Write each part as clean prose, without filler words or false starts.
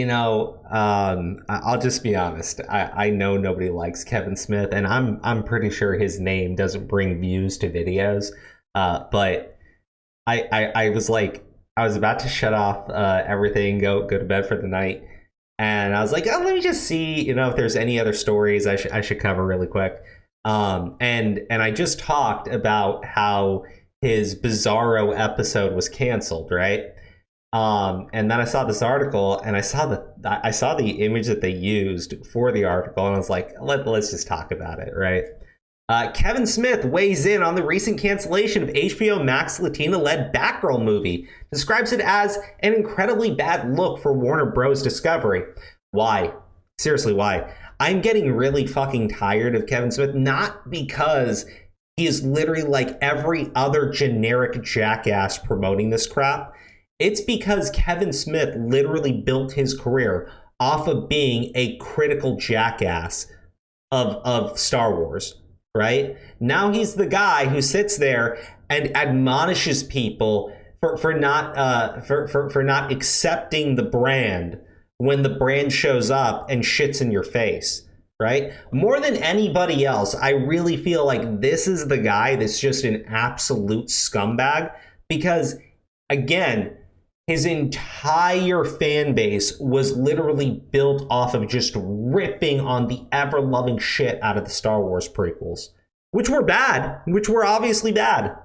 I'll just be honest. I know nobody likes Kevin Smith, and I'm pretty sure his name doesn't bring views to videos. But I was like, I was about to shut off everything, go to bed for the night, and I was like, oh, let me just see, if there's any other stories I should cover really quick. And I just talked about how his Bizarro episode was canceled, right? And then I saw this article, and I saw the image that they used for the article, and I was like, let's just talk about it, right? Kevin Smith weighs in on the recent cancellation of HBO Max Latina-led Batgirl movie. Describes it as an incredibly bad look for Warner Bros. Discovery. Why? Seriously, why? I'm getting really fucking tired of Kevin Smith, not because he is literally like every other generic jackass promoting this crap. It's because Kevin Smith literally built his career off of being a critical jackass of Star Wars, right? Now he's the guy who sits there and admonishes people for not accepting the brand when the brand shows up and shits in your face, right? More than anybody else, I really feel like this is the guy that's just an absolute scumbag because, again, his entire fan base was literally built off of just ripping on the ever-loving shit out of the Star Wars prequels, which were bad, which were obviously bad.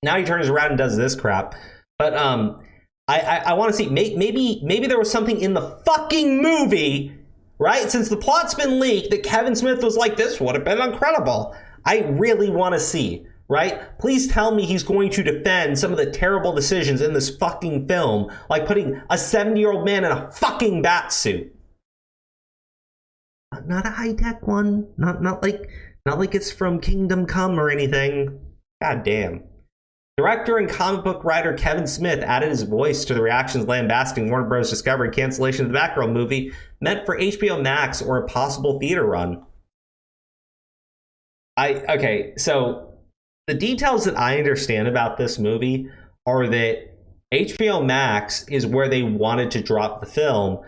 Now he turns around and does this crap. But I want to see, maybe there was something in the fucking movie, right? Since the plot's been leaked, that Kevin Smith was like, this would have been incredible. I really want to see, right? Please tell me he's going to defend some of the terrible decisions in this fucking film, like putting a 70-year-old man in a fucking bat suit. Not a high-tech one. Not like it's from Kingdom Come or anything. God damn. Director and comic book writer Kevin Smith added his voice to the reactions lambasting Warner Bros. Discovery cancellation of the Batgirl movie meant for HBO Max or a possible theater run. Okay, so the details that I understand about this movie are that HBO Max is where they wanted to drop the film,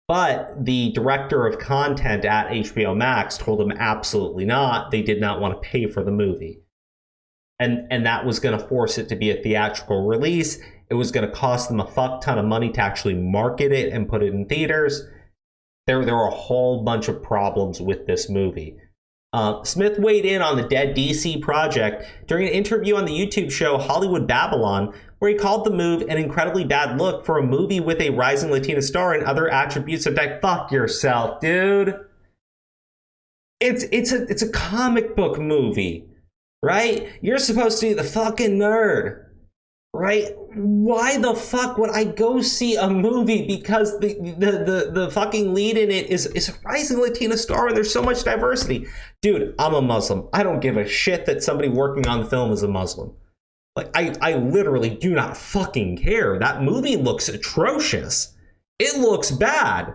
but the director of content at HBO Max told them absolutely not. They did not want to pay for the movie. And that was going to force it to be a theatrical release. It was going to cost them a fuck ton of money to actually market it and put it in theaters. There were a whole bunch of problems with this movie. Smith weighed in on the dead DC project during an interview on the YouTube show Hollywood Babylon, where he called the move an incredibly bad look for a movie with a rising Latina star and other attributes of that. Fuck yourself, dude. It's a comic book movie. Right? You're supposed to be the fucking nerd. Right? Why the fuck would I go see a movie because the fucking lead in it is a rising Latina star and there's so much diversity? Dude, I'm a Muslim. I don't give a shit that somebody working on the film is a Muslim. Like, I literally do not fucking care. That movie looks atrocious. It looks bad.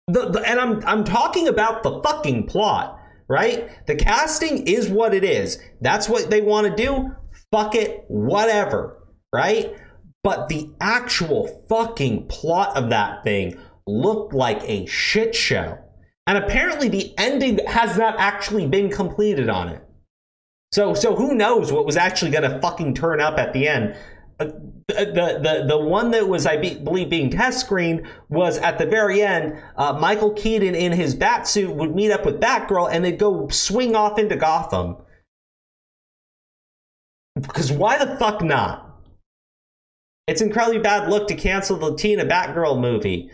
And I'm talking about the fucking plot. Right? The casting is what it is. That's what they want to do. Fuck it. Whatever. Right? But the actual fucking plot of that thing looked like a shit show. And apparently the ending has not actually been completed on it. So who knows what was actually going to fucking turn up at the end. The one that was, I believe, being test screened was at the very end. Michael Keaton in his bat suit would meet up with Batgirl and they'd go swing off into Gotham. Because why the fuck not? It's an incredibly bad look to cancel the Latina Batgirl movie.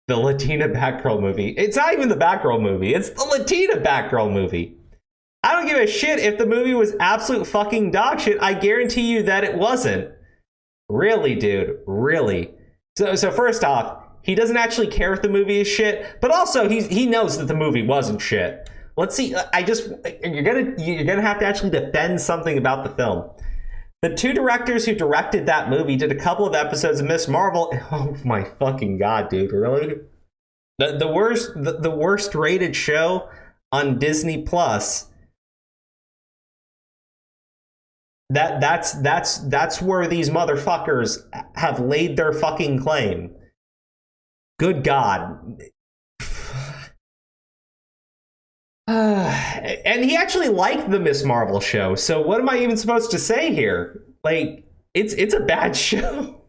The Latina Batgirl movie. It's not even the Batgirl movie. It's the Latina Batgirl movie. I don't give a shit if the movie was absolute fucking dog shit. I guarantee you that it wasn't. Really, dude. Really. So first off, he doesn't actually care if the movie is shit, but also he knows that the movie wasn't shit. Let's see. You're gonna have to actually defend something about the film. The two directors who directed that movie did a couple of episodes of Miss Marvel. Oh my fucking god, dude. Really? The worst rated show on Disney Plus. That's where these motherfuckers have laid their fucking claim. good God. And he actually liked the Miss Marvel show. So what am I even supposed to say here? Like, it's a bad show.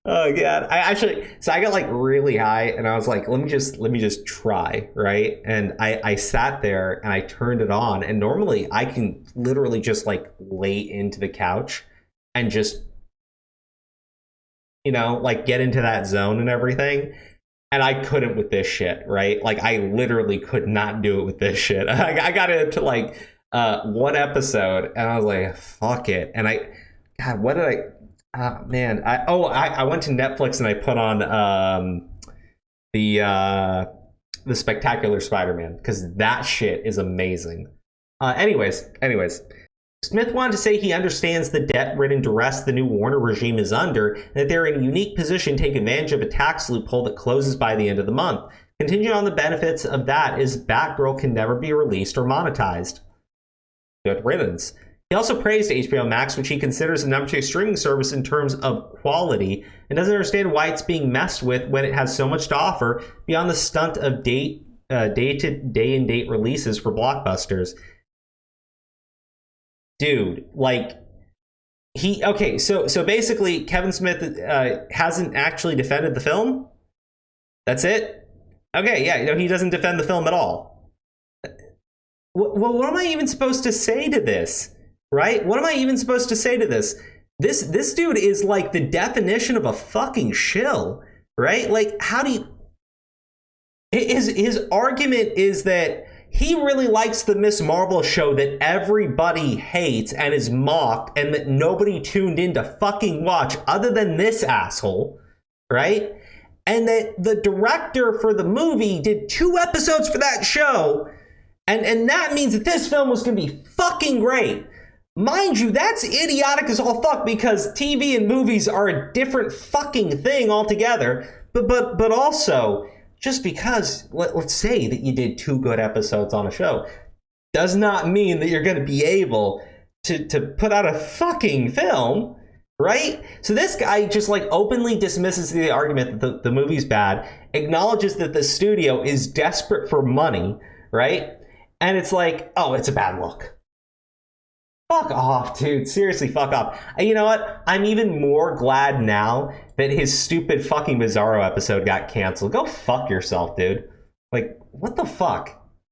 Oh god. I got like really high and I was like, let me just try, right? And I sat there and I turned it on, and normally I can literally just like lay into the couch and just, like get into that zone and everything. And I couldn't with this shit, right? Like I literally could not do it with this shit. I got into like one episode and I was like, fuck it. And God, what did man, I went to Netflix and I put on the Spectacular Spider-Man, because that shit is amazing. Anyways, Smith wanted to say he understands the debt-ridden duress the new Warner regime is under, and that they're in a unique position to take advantage of a tax loophole that closes by the end of the month. Contingent on the benefits of that is Batgirl can never be released or monetized. Good riddance. He also praised HBO Max, which he considers the #2 streaming service in terms of quality, and doesn't understand why it's being messed with when it has so much to offer beyond the stunt of day and date releases for blockbusters. Dude, like so basically Kevin Smith hasn't actually defended the film. That's it. Okay, yeah, he doesn't defend the film at all. What am I even supposed to say to this? Right? What am I even supposed to say to this? This dude is like the definition of a fucking shill, right? Like, how do you... His argument is that he really likes the Miss Marvel show that everybody hates and is mocked and that nobody tuned in to fucking watch other than this asshole, right? And that the director for the movie did 2 episodes for that show, and that means that this film was going to be fucking great. Mind you, that's idiotic as all fuck, because TV and movies are a different fucking thing altogether. But also, just because, let's say that you did 2 good episodes on a show, does not mean that you're going to be able to put out a fucking film, right? So this guy just like openly dismisses the argument that the movie's bad, acknowledges that the studio is desperate for money, right? And it's like, oh, it's a bad look. Fuck off, dude. Seriously, fuck off. And you know what? I'm even more glad now that his stupid fucking Bizarro episode got canceled. Go fuck yourself, dude. Like, what the fuck?